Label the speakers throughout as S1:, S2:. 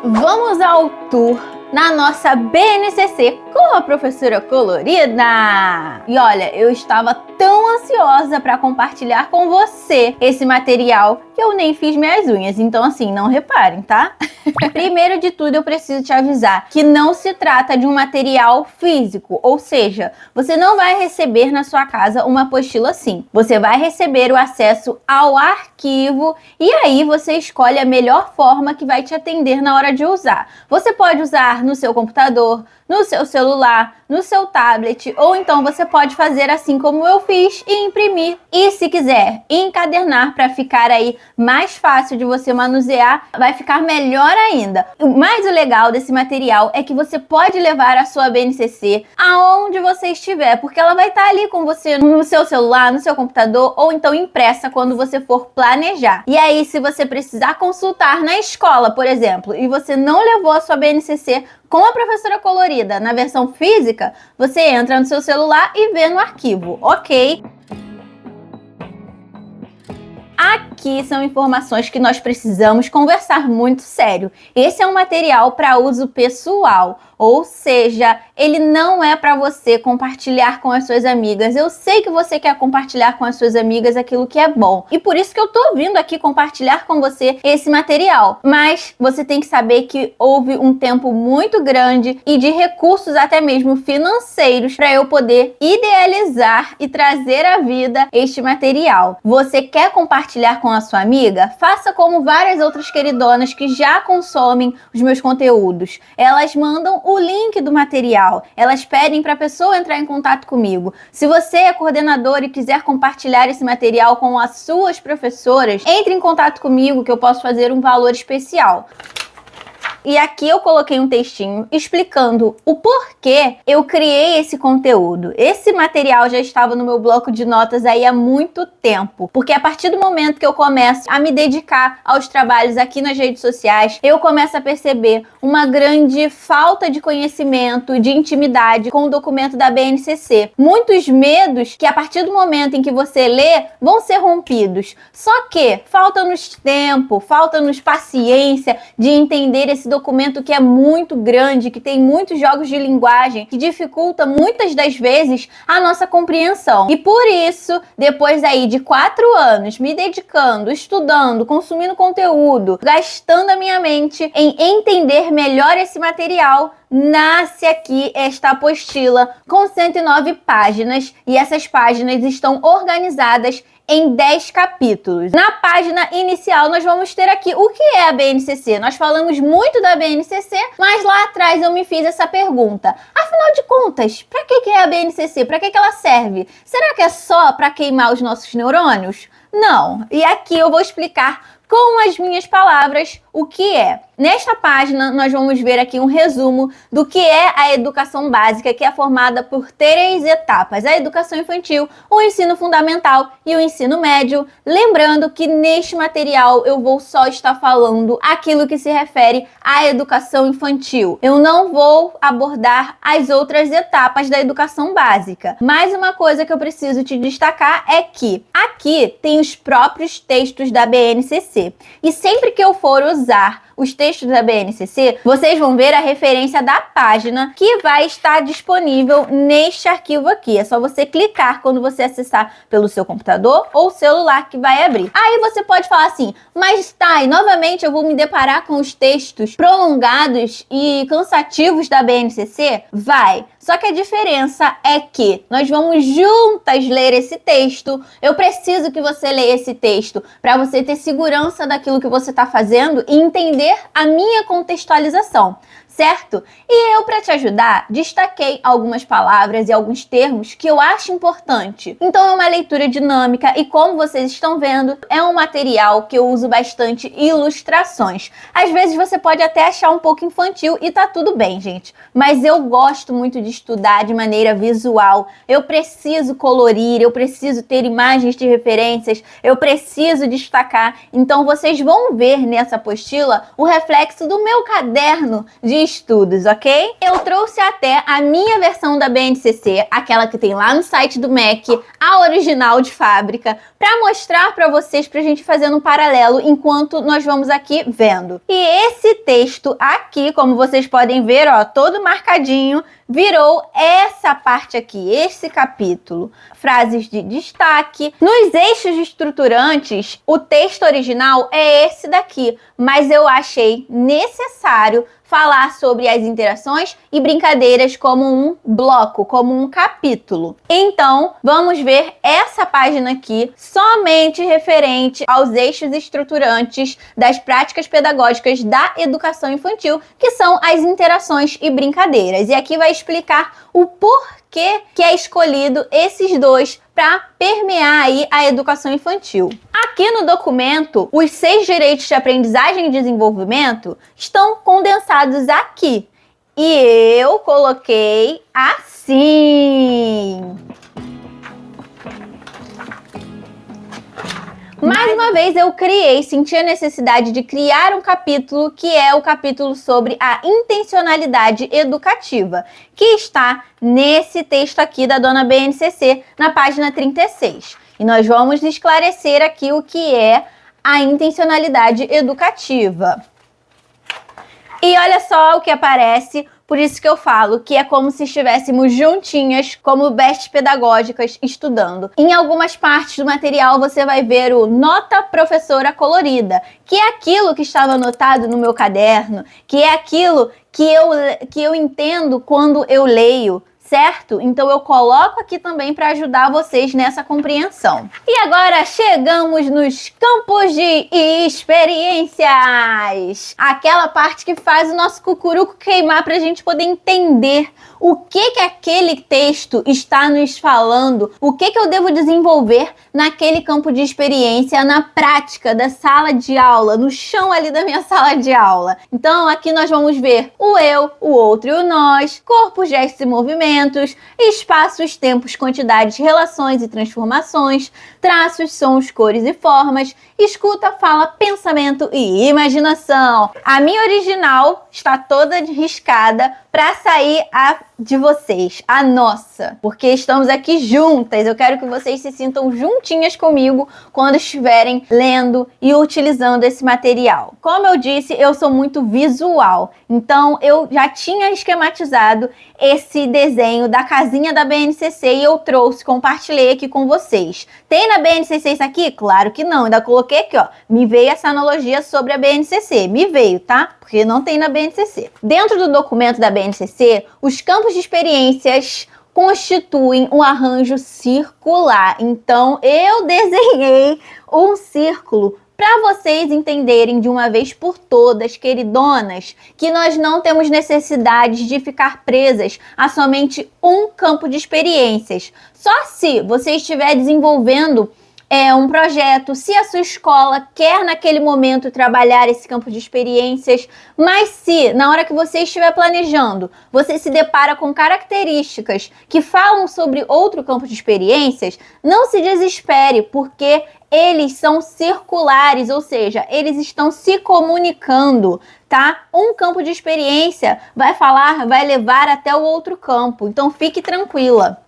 S1: Vamos ao tour na nossa BNCC com a professora colorida! E olha, eu estava tão ansiosa para compartilhar com você esse material que eu nem fiz minhas unhas, então assim, não reparem, tá? Primeiro de tudo, eu preciso te avisar que não se trata de um material físico, ou seja, você não vai receber na sua casa uma apostila assim. Você vai receber o acesso ao arquivo e aí você escolhe a melhor forma que vai te atender na hora de usar. Você pode usar no seu computador, no seu celular, no seu tablet, ou então você pode fazer assim como eu fiz e imprimir. E se quiser encadernar para ficar aí mais fácil de você manusear, vai ficar melhor ainda. Mas o legal desse material é que você pode levar a sua BNCC aonde você estiver, porque ela vai estar ali com você no seu celular, no seu computador, ou então impressa quando você for planejar. E aí, se você precisar consultar na escola, por exemplo, e você não levou a sua BNCC com a professora colorida na versão física, você entra no seu celular e vê no arquivo, ok? Aqui são informações que nós precisamos conversar muito sério. Esse é um material para uso pessoal, ou seja, ele não é para você compartilhar com as suas amigas. Eu sei que você quer compartilhar com as suas amigas aquilo que é bom, e por isso que eu tô vindo aqui compartilhar com você esse material. Mas você tem que saber que houve um tempo muito grande e de recursos até mesmo financeiros para eu poder idealizar e trazer à vida este material. Você quer compartilhar com a sua amiga? Faça como várias outras queridonas que já consomem os meus conteúdos. Elas mandam o link do material. Elas pedem para a pessoa entrar em contato comigo. Se você é coordenador e quiser compartilhar esse material com as suas professoras, entre em contato comigo que eu posso fazer um valor especial. E aqui eu coloquei um textinho explicando o porquê eu criei esse conteúdo. Esse material já estava no meu bloco de notas aí há muito tempo, porque a partir do momento que eu começo a me dedicar aos trabalhos aqui nas redes sociais, eu começo a perceber uma grande falta de conhecimento, de intimidade com o documento da BNCC. Muitos medos que a partir do momento em que você lê, vão ser rompidos. Só que falta-nos tempo, falta-nos paciência de entender esse documento que é muito grande, que tem muitos jogos de linguagem, que dificulta muitas das vezes a nossa compreensão. E por isso, depois aí de 4 anos me dedicando, estudando, consumindo conteúdo, gastando a minha mente em entender melhor esse material, nasce aqui esta apostila com 109 páginas, e essas páginas estão organizadas em 10 capítulos. Na página inicial, nós vamos ter aqui o que é a BNCC. Nós falamos muito da BNCC, mas lá atrás eu me fiz essa pergunta. Afinal de contas, para que é a BNCC? Para que ela serve? Será que é só para queimar os nossos neurônios? Não. E aqui eu vou explicar com as minhas palavras o que é. Nesta página, nós vamos ver aqui um resumo do que é a educação básica, que é formada por 3 etapas: a educação infantil, o ensino fundamental e o ensino médio. Lembrando que neste material eu vou só estar falando aquilo que se refere à educação infantil. Eu não vou abordar as outras etapas da educação básica. Mas uma coisa que eu preciso te destacar é que aqui tem os próprios textos da BNCC. E sempre que eu for usar os textos da BNCC, vocês vão ver a referência da página que vai estar disponível neste arquivo aqui. É só você clicar quando você acessar pelo seu computador ou celular que vai abrir. Aí você pode falar assim, mas tá, e novamente eu vou me deparar com os textos prolongados e cansativos da BNCC? Vai! Só que a diferença é que nós vamos juntas ler esse texto. Eu preciso que você leia esse texto para você ter segurança daquilo que você está fazendo e entender a minha contextualização, certo? E eu, para te ajudar, destaquei algumas palavras e alguns termos que eu acho importante. Então é uma leitura dinâmica e, como vocês estão vendo, é um material que eu uso bastante ilustrações. Às vezes você pode até achar um pouco infantil e tá tudo bem, gente. Mas eu gosto muito de estudar de maneira visual. Eu preciso colorir, eu preciso ter imagens de referências, eu preciso destacar. Então vocês vão ver nessa apostila o reflexo do meu caderno de estudos, ok? Eu trouxe até a minha versão da BNCC, aquela que tem lá no site do MEC, a original de fábrica, para mostrar para vocês, pra gente fazer um paralelo enquanto nós vamos aqui vendo. E esse texto aqui, como vocês podem ver, ó, todo marcadinho, virou essa parte aqui, esse capítulo. Frases de destaque. Nos eixos estruturantes, o texto original é esse daqui, mas eu achei necessário falar sobre as interações e brincadeiras como um bloco, como um capítulo. Então, vamos ver essa página aqui, somente referente aos eixos estruturantes das práticas pedagógicas da educação infantil, que são as interações e brincadeiras. E aqui vai explicar o porquê que é escolhido esses dois para permear aí a educação infantil. Aqui no documento, os 6 direitos de aprendizagem e desenvolvimento estão condensados aqui. E eu coloquei assim. Mais uma vez eu senti a necessidade de criar um capítulo que é o capítulo sobre a intencionalidade educativa, que está nesse texto aqui da dona BNCC, na página 36. E nós vamos esclarecer aqui o que é a intencionalidade educativa. E olha só o que aparece. Por isso que eu falo que é como se estivéssemos juntinhas, como bestes pedagógicas, estudando. Em algumas partes do material você vai ver o Nota Professora Colorida, que é aquilo que estava anotado no meu caderno, que é aquilo que eu entendo quando eu leio, certo? Então eu coloco aqui também para ajudar vocês nessa compreensão. E agora chegamos nos campos de experiências. Aquela parte que faz o nosso cucuruco queimar para a gente poder entender o que aquele texto está nos falando, o que eu devo desenvolver naquele campo de experiência, na prática da sala de aula, no chão ali da minha sala de aula. Então aqui nós vamos ver o eu, o outro e o nós, corpo, gestos e movimentos, espaços, tempos, quantidades, relações e transformações, traços, sons, cores e formas, escuta, fala, pensamento e imaginação. A minha original está toda riscada para sair a de vocês, a nossa, porque estamos aqui juntas. Eu quero que vocês se sintam juntinhas comigo quando estiverem lendo e utilizando esse material. Como eu disse, eu sou muito visual, então eu já tinha esquematizado esse desenho da casinha da BNCC e eu trouxe, compartilhei aqui com vocês. Tem na BNCC isso aqui? Claro que não, ainda coloquei aqui, ó, me veio essa analogia sobre a BNCC, me veio, tá? Porque não tem na BNCC. Dentro do documento da BNCC, os campos de experiências constituem um arranjo circular. Então, eu desenhei um círculo para vocês entenderem de uma vez por todas, queridonas, que nós não temos necessidade de ficar presas a somente um campo de experiências. Só se você estiver desenvolvendo um projeto, se a sua escola quer naquele momento trabalhar esse campo de experiências, mas se na hora que você estiver planejando, você se depara com características que falam sobre outro campo de experiências, não se desespere, porque eles são circulares, ou seja, eles estão se comunicando, tá? Um campo de experiência vai levar até o outro campo, então fique tranquila.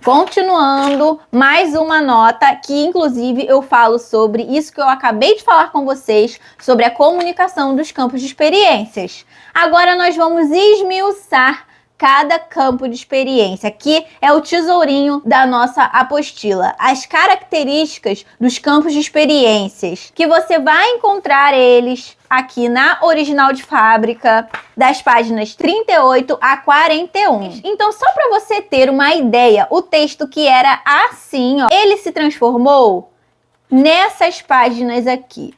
S1: Continuando, mais uma nota que inclusive eu falo sobre isso que eu acabei de falar com vocês, sobre a comunicação dos campos de experiências. Agora nós vamos esmiuçar cada campo de experiência. Aqui é o tesourinho da nossa apostila. As características dos campos de experiências, que você vai encontrar eles aqui na original de fábrica, das páginas 38 a 41. Então, só para você ter uma ideia, o texto que era assim, ó, ele se transformou nessas páginas aqui.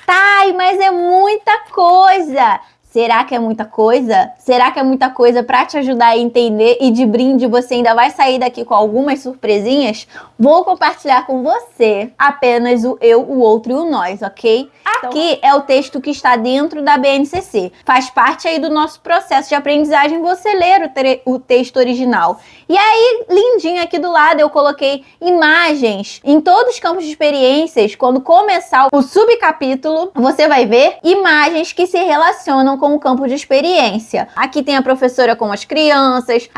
S1: Tá, mas é muita coisa! Será que é muita coisa? Será que é muita coisa para te ajudar a entender e de brinde você ainda vai sair daqui com algumas surpresinhas? Vou compartilhar com você apenas o eu, o outro e o nós, ok? Aqui é o texto que está dentro da BNCC. Faz parte aí do nosso processo de aprendizagem você ler o texto original. E aí, lindinho aqui do lado, eu coloquei imagens em todos os campos de experiências. Quando começar o subcapítulo, você vai ver imagens que se relacionam com o campo de experiência. Aqui tem a professora com as crianças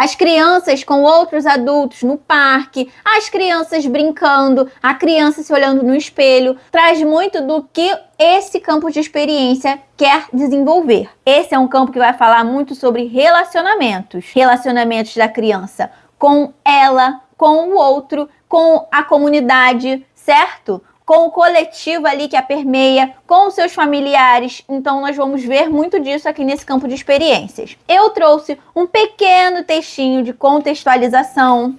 S1: com outros adultos no parque, as crianças brincando, a criança se olhando no espelho. Traz muito do que esse campo de experiência quer desenvolver. Esse é um campo que vai falar muito sobre relacionamentos da criança com ela, com o outro, com a comunidade, certo? Com o coletivo ali que a permeia, com os seus familiares. Então, nós vamos ver muito disso aqui nesse campo de experiências. Eu trouxe um pequeno textinho de contextualização.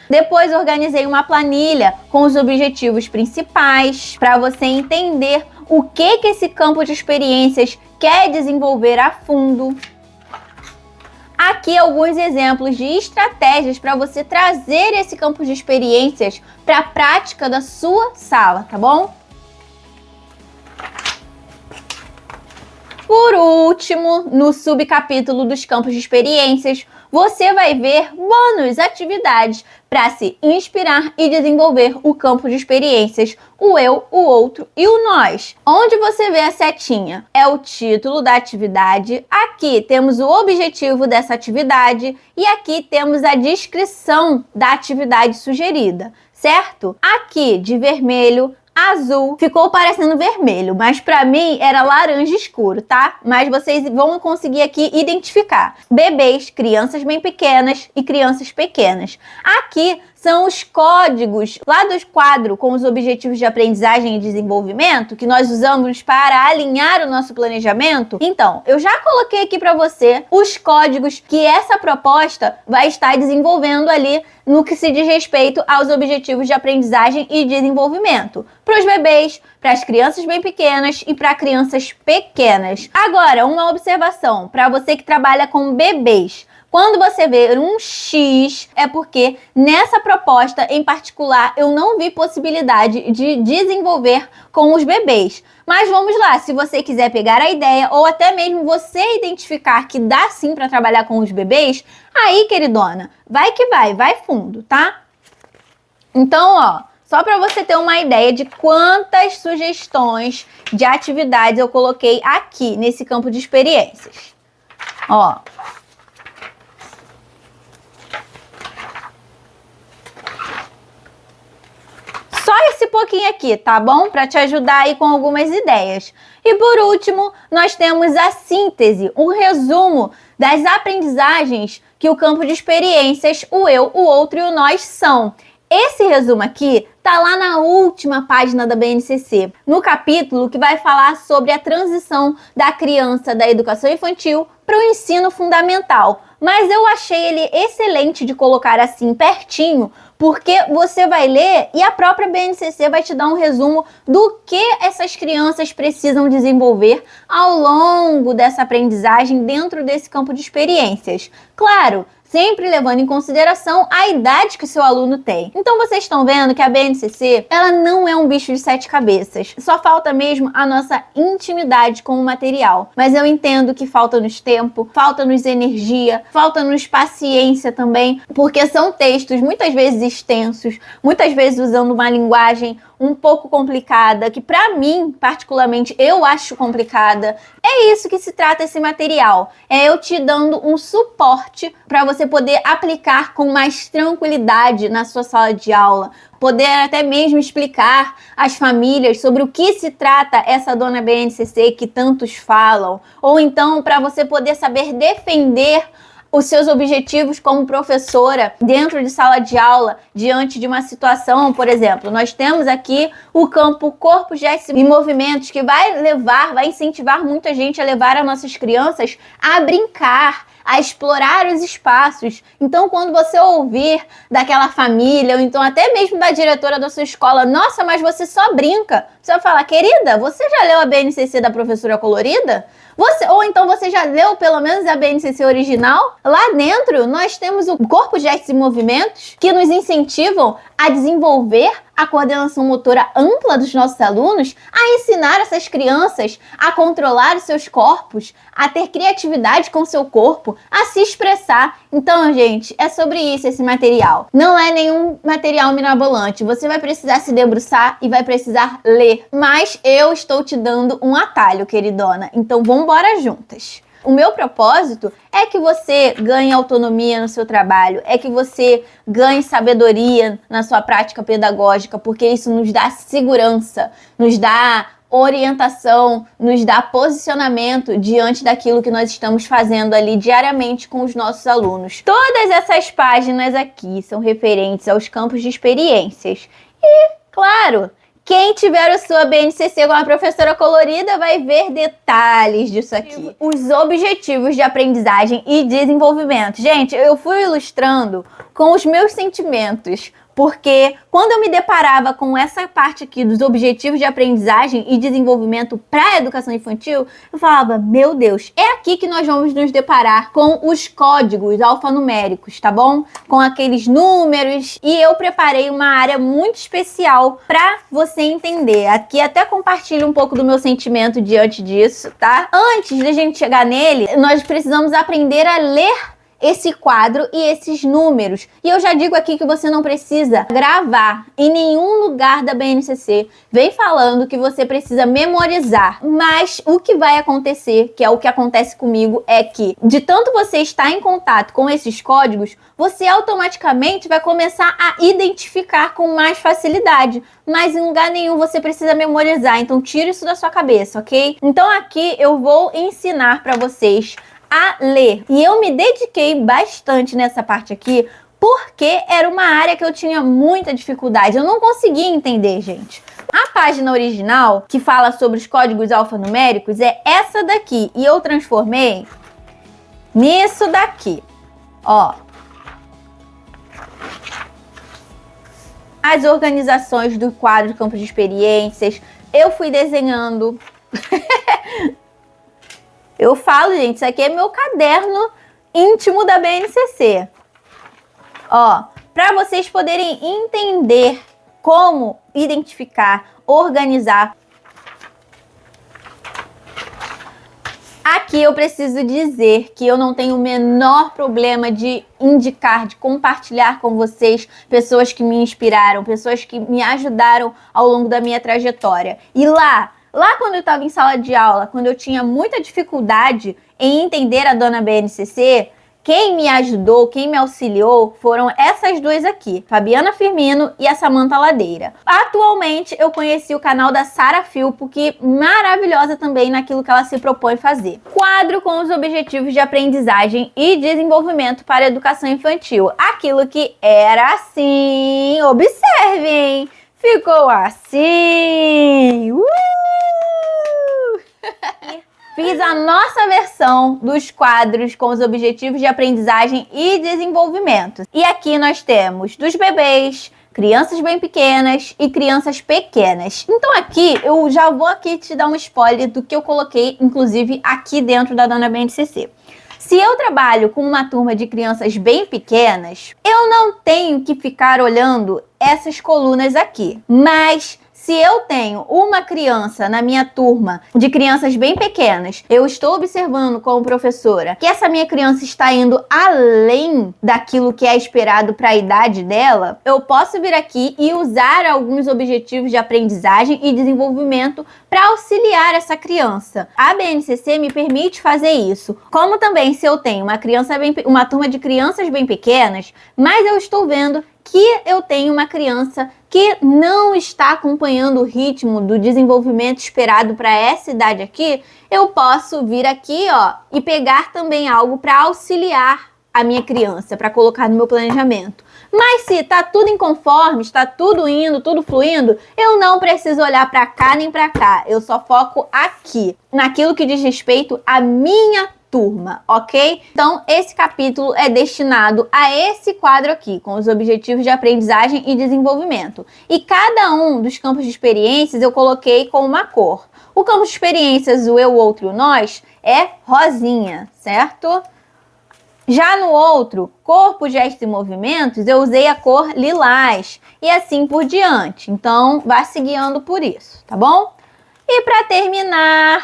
S1: Depois, organizei uma planilha com os objetivos principais para você entender o que esse campo de experiências quer desenvolver a fundo. Aqui alguns exemplos de estratégias para você trazer esse campo de experiências para a prática da sua sala, tá bom? Por último, no subcapítulo dos campos de experiências, você vai ver bônus atividades para se inspirar e desenvolver o campo de experiências, o eu, o outro e o nós. Onde você vê a setinha é o título da atividade, aqui temos o objetivo dessa atividade e aqui temos a descrição da atividade sugerida, certo? Aqui de vermelho, azul, ficou parecendo vermelho, mas para mim era laranja escuro, tá? Mas vocês vão conseguir aqui identificar. Bebês, crianças bem pequenas e crianças pequenas. Aqui são os códigos lá do quadro com os objetivos de aprendizagem e desenvolvimento que nós usamos para alinhar o nosso planejamento. Então, eu já coloquei aqui para você os códigos que essa proposta vai estar desenvolvendo ali no que se diz respeito aos objetivos de aprendizagem e desenvolvimento. Para os bebês, para as crianças bem pequenas e para crianças pequenas. Agora, uma observação para você que trabalha com bebês. Quando você vê um X, é porque nessa proposta em particular eu não vi possibilidade de desenvolver com os bebês. Mas vamos lá, se você quiser pegar a ideia ou até mesmo você identificar que dá sim para trabalhar com os bebês, aí, queridona, vai que vai fundo, tá? Então, ó, só para você ter uma ideia de quantas sugestões de atividades eu coloquei aqui nesse campo de experiências. Ó. Só esse pouquinho aqui, tá bom? Para te ajudar aí com algumas ideias. E por último, nós temos a síntese, um resumo das aprendizagens que o campo de experiências, o eu, o outro e o nós são. Esse resumo aqui tá lá na última página da BNCC, no capítulo que vai falar sobre a transição da criança da educação infantil para o ensino fundamental. Mas eu achei ele excelente de colocar assim pertinho, porque você vai ler e a própria BNCC vai te dar um resumo do que essas crianças precisam desenvolver ao longo dessa aprendizagem dentro desse campo de experiências. Claro, sempre levando em consideração a idade que o seu aluno tem. Então vocês estão vendo que a BNCC, ela não é um bicho de 7 cabeças. Só falta mesmo a nossa intimidade com o material. Mas eu entendo que falta-nos tempo, falta-nos energia, falta-nos paciência também, porque são textos muitas vezes extensos, muitas vezes usando uma linguagem um pouco complicada, que para mim, particularmente, eu acho complicada. É isso que se trata esse material. É eu te dando um suporte para você poder aplicar com mais tranquilidade na sua sala de aula. Poder até mesmo explicar às famílias sobre o que se trata essa dona BNCC que tantos falam. Ou então, para você poder saber defender os seus objetivos como professora dentro de sala de aula, diante de uma situação, por exemplo, nós temos aqui o campo corpo, gestos e movimentos que vai incentivar muita gente a levar as nossas crianças a brincar, a explorar os espaços. Então, quando você ouvir daquela família, ou então até mesmo da diretora da sua escola, nossa, mas você só brinca, você vai falar, querida, você já leu a BNCC da professora colorida? Ou então você já leu pelo menos a BNCC original? Lá dentro nós temos o corpo, gestos e movimentos que nos incentivam a desenvolver a coordenação motora ampla dos nossos alunos, a ensinar essas crianças a controlar os seus corpos, a ter criatividade com o seu corpo, a se expressar. Então, gente, é sobre isso esse material. Não é nenhum material mirabolante. Você vai precisar se debruçar e vai precisar ler. Mas eu estou te dando um atalho, queridona. Então, vamos embora juntas. O meu propósito é que você ganhe autonomia no seu trabalho, é que você ganhe sabedoria na sua prática pedagógica, porque isso nos dá segurança, nos dá orientação, nos dá posicionamento diante daquilo que nós estamos fazendo ali diariamente com os nossos alunos. Todas essas páginas aqui são referentes aos campos de experiências. E, claro, quem tiver a sua BNCC com a professora colorida vai ver detalhes disso aqui. Os objetivos de aprendizagem e desenvolvimento. Gente, eu fui ilustrando com os meus sentimentos, porque quando eu me deparava com essa parte aqui dos objetivos de aprendizagem e desenvolvimento para a educação infantil, eu falava, meu Deus, é aqui que nós vamos nos deparar com os códigos alfanuméricos, tá bom? Com aqueles números, e eu preparei uma área muito especial para você entender. Aqui até compartilho um pouco do meu sentimento diante disso, tá? Antes da gente chegar nele, nós precisamos aprender a ler esse quadro e esses números. E eu já digo aqui que você não precisa gravar em nenhum lugar da BNCC. Vem falando que você precisa memorizar. Mas o que vai acontecer, que é o que acontece comigo, é que de tanto você estar em contato com esses códigos, você automaticamente vai começar a identificar com mais facilidade. Mas em lugar nenhum você precisa memorizar. Então tira isso da sua cabeça, ok? Então aqui eu vou ensinar para vocês a ler. E eu me dediquei bastante nessa parte aqui, porque era uma área que eu tinha muita dificuldade. Eu não conseguia entender, gente. A página original, que fala sobre os códigos alfanuméricos, é essa daqui. E eu transformei nisso daqui. Ó. As organizações do quadro de campo de experiências. Eu fui desenhando. Eu falo, gente, isso aqui é meu caderno íntimo da BNCC. Ó, para vocês poderem entender como identificar, organizar. Aqui eu preciso dizer que eu não tenho o menor problema de indicar, de compartilhar com vocês pessoas que me inspiraram, pessoas que me ajudaram ao longo da minha trajetória. E lá quando eu estava em sala de aula, quando eu tinha muita dificuldade em entender a dona BNCC, quem me ajudou, quem me auxiliou foram essas duas aqui, Fabiana Firmino e a Samanta Ladeira. Atualmente eu conheci o canal da Sara Filpo, que maravilhosa também naquilo que ela se propõe fazer. Quadro com os objetivos de aprendizagem e desenvolvimento para a educação infantil. Aquilo que era assim, observem, ficou assim. Fiz a nossa versão dos quadros com os objetivos de aprendizagem e desenvolvimento. E aqui nós temos dos bebês, crianças bem pequenas e crianças pequenas. Então aqui, eu já vou aqui te dar um spoiler do que eu coloquei, inclusive, aqui dentro da Dona BNCC. Se eu trabalho com uma turma de crianças bem pequenas, eu não tenho que ficar olhando essas colunas aqui. Mas se eu tenho uma criança na minha turma de crianças bem pequenas, eu estou observando como professora que essa minha criança está indo além daquilo que é esperado para a idade dela, eu posso vir aqui e usar alguns objetivos de aprendizagem e desenvolvimento para auxiliar essa criança. A BNCC me permite fazer isso. Como também se eu tenho uma turma de crianças bem pequenas, mas eu estou vendo que eu tenho uma criança que não está acompanhando o ritmo do desenvolvimento esperado para essa idade aqui, eu posso vir aqui, ó, e pegar também algo para auxiliar a minha criança, para colocar no meu planejamento. Mas se tá tudo inconforme, está tudo indo, tudo fluindo, eu não preciso olhar para cá nem para cá. Eu só foco aqui, naquilo que diz respeito à minha turma, ok? Então, esse capítulo é destinado a esse quadro aqui, com os objetivos de aprendizagem e desenvolvimento. E cada um dos campos de experiências eu coloquei com uma cor. O campo de experiências, o eu, o outro e o nós, é rosinha, certo? Já no outro, corpo, gestos e movimentos, eu usei a cor lilás e assim por diante. Então, vá se guiando por isso, tá bom? E para terminar,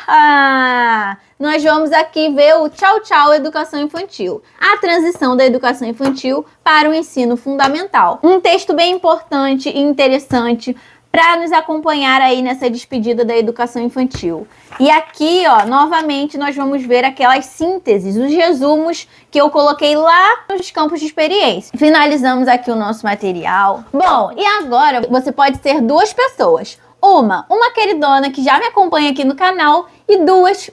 S1: nós vamos aqui ver o Tchau Tchau Educação Infantil, a transição da educação infantil para o ensino fundamental. Um texto bem importante e interessante para nos acompanhar aí nessa despedida da educação infantil. E aqui, ó, novamente nós vamos ver aquelas sínteses, os resumos que eu coloquei lá nos campos de experiência. Finalizamos aqui o nosso material. Bom, e agora você pode ser duas pessoas. Uma queridona que já me acompanha aqui no canal e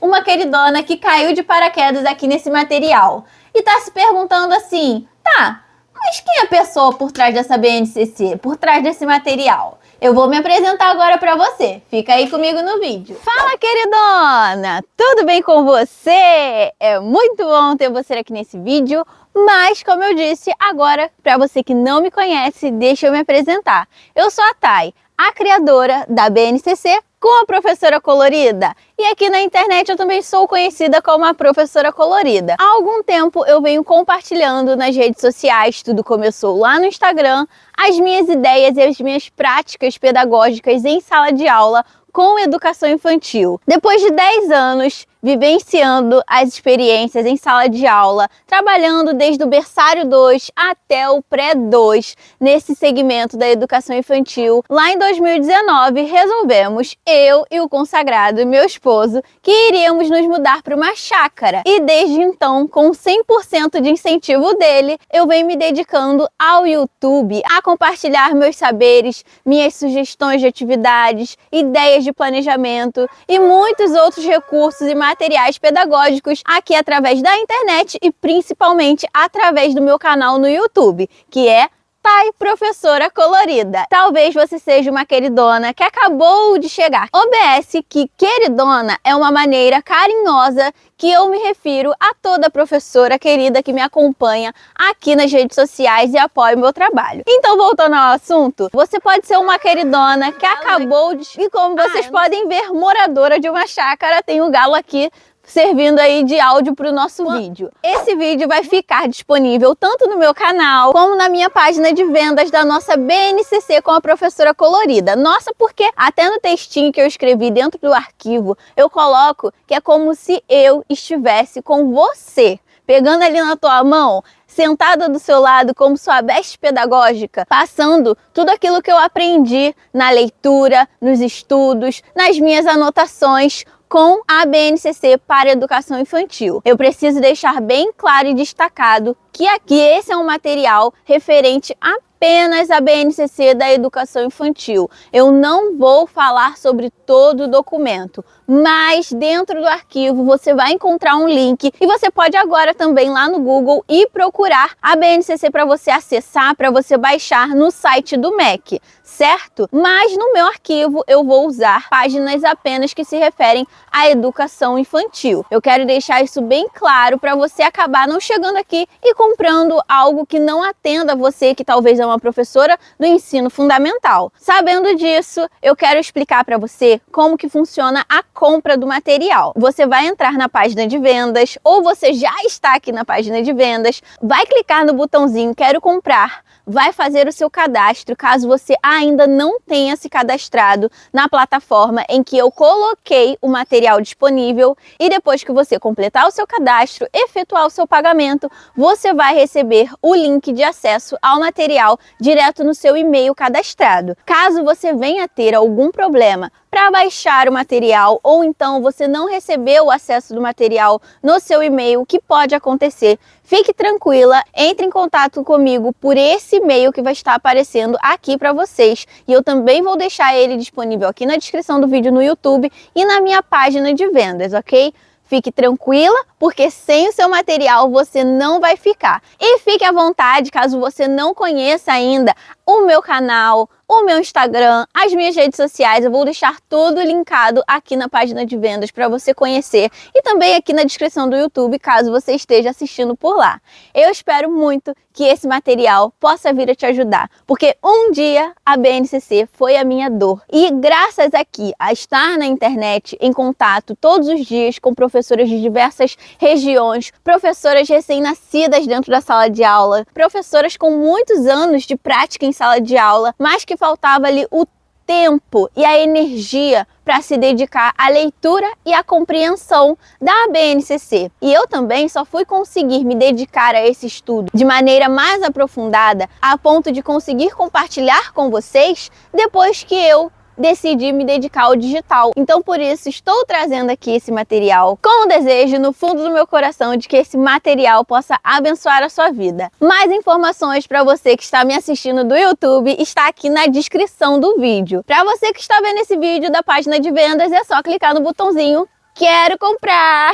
S1: uma queridona que caiu de paraquedas aqui nesse material. E tá se perguntando assim, tá, mas quem é a pessoa por trás dessa BNCC, por trás desse material? Eu vou me apresentar agora para você. Fica aí comigo no vídeo. Fala, queridona! Tudo bem com você? É muito bom ter você aqui nesse vídeo. Mas, como eu disse, agora, para você que não me conhece, deixa eu me apresentar. Eu sou a Thay, a criadora da BNCC com a Professora Colorida. E aqui na internet eu também sou conhecida como a Professora Colorida. Há algum tempo eu venho compartilhando nas redes sociais, tudo começou lá no Instagram, as minhas ideias e as minhas práticas pedagógicas em sala de aula com educação infantil. Depois de 10 anos vivenciando as experiências em sala de aula, trabalhando desde o berçário 2 até o pré-2 nesse segmento da educação infantil, lá em 2019 resolvemos, eu e o consagrado meu esposo, que iríamos nos mudar para uma chácara. E desde então, com 100% de incentivo dele, eu venho me dedicando ao YouTube, a compartilhar meus saberes, minhas sugestões de atividades, ideias de planejamento e muitos outros recursos e materiais pedagógicos aqui através da internet e principalmente através do meu canal no YouTube, que é Thay Professora Colorida. Talvez você seja uma queridona que acabou de chegar. OBS que queridona é uma maneira carinhosa que eu me refiro a toda professora querida que me acompanha aqui nas redes sociais e apoia o meu trabalho. Então, voltando ao assunto, você pode ser uma queridona que acabou de... E como vocês podem ver, moradora de uma chácara, tem um galo aqui servindo aí de áudio para o nosso vídeo. Esse vídeo vai ficar disponível tanto no meu canal como na minha página de vendas da nossa BNCC com a Professora Colorida. Nossa, porque até no textinho que eu escrevi dentro do arquivo, eu coloco que é como se eu estivesse com você, pegando ali na tua mão, sentada do seu lado como sua best pedagógica, passando tudo aquilo que eu aprendi na leitura, nos estudos, nas minhas anotações, com a BNCC para Educação Infantil. Eu preciso deixar bem claro e destacado que aqui esse é um material referente apenas à BNCC da Educação Infantil. Eu não vou falar sobre todo o documento, mas dentro do arquivo você vai encontrar um link e você pode agora também lá no Google ir procurar a BNCC para você acessar, para você baixar no site do MEC, certo? Mas no meu arquivo eu vou usar páginas apenas que se referem à educação infantil. Eu quero deixar isso bem claro para você acabar não chegando aqui e comprando algo que não atenda você, que talvez é uma professora do ensino fundamental. Sabendo disso, eu quero explicar para você como que funciona a compra do material. Você vai entrar na página de vendas, ou você já está aqui na página de vendas, vai clicar no botãozinho Quero Comprar, vai fazer o seu cadastro, caso você ainda não tenha se cadastrado na plataforma em que eu coloquei o material disponível, e depois que você completar o seu cadastro, efetuar o seu pagamento, você vai receber o link de acesso ao material direto no seu e-mail cadastrado. Caso você venha ter algum problema para baixar o material, ou então você não recebeu o acesso do material no seu e-mail, o que pode acontecer? Fique tranquila, entre em contato comigo por esse e-mail que vai estar aparecendo aqui para vocês. E eu também vou deixar ele disponível aqui na descrição do vídeo no YouTube e na minha página de vendas, ok? Fique tranquila, porque sem o seu material você não vai ficar. E fique à vontade, caso você não conheça ainda o meu canal, o meu Instagram, as minhas redes sociais. Eu vou deixar tudo linkado aqui na página de vendas para você conhecer e também aqui na descrição do YouTube, caso você esteja assistindo por lá. Eu espero muito que esse material possa vir a te ajudar, porque um dia a BNCC foi a minha dor. E graças aqui a estar na internet, em contato todos os dias com professoras de diversas regiões, professoras recém-nascidas dentro da sala de aula, professoras com muitos anos de prática em sala de aula, mas que faltava ali o tempo e a energia para se dedicar à leitura e à compreensão da BNCC. E eu também só fui conseguir me dedicar a esse estudo de maneira mais aprofundada, a ponto de conseguir compartilhar com vocês depois que eu decidi me dedicar ao digital. Então, por isso, estou trazendo aqui esse material com o desejo no fundo do meu coração de que esse material possa abençoar a sua vida. Mais informações para você que está me assistindo do YouTube está aqui na descrição do vídeo. Para você que está vendo esse vídeo da página de vendas, é só clicar no botãozinho Quero comprar.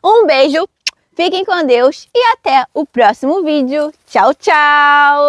S1: Um beijo, fiquem com Deus e até o próximo vídeo. Tchau, tchau!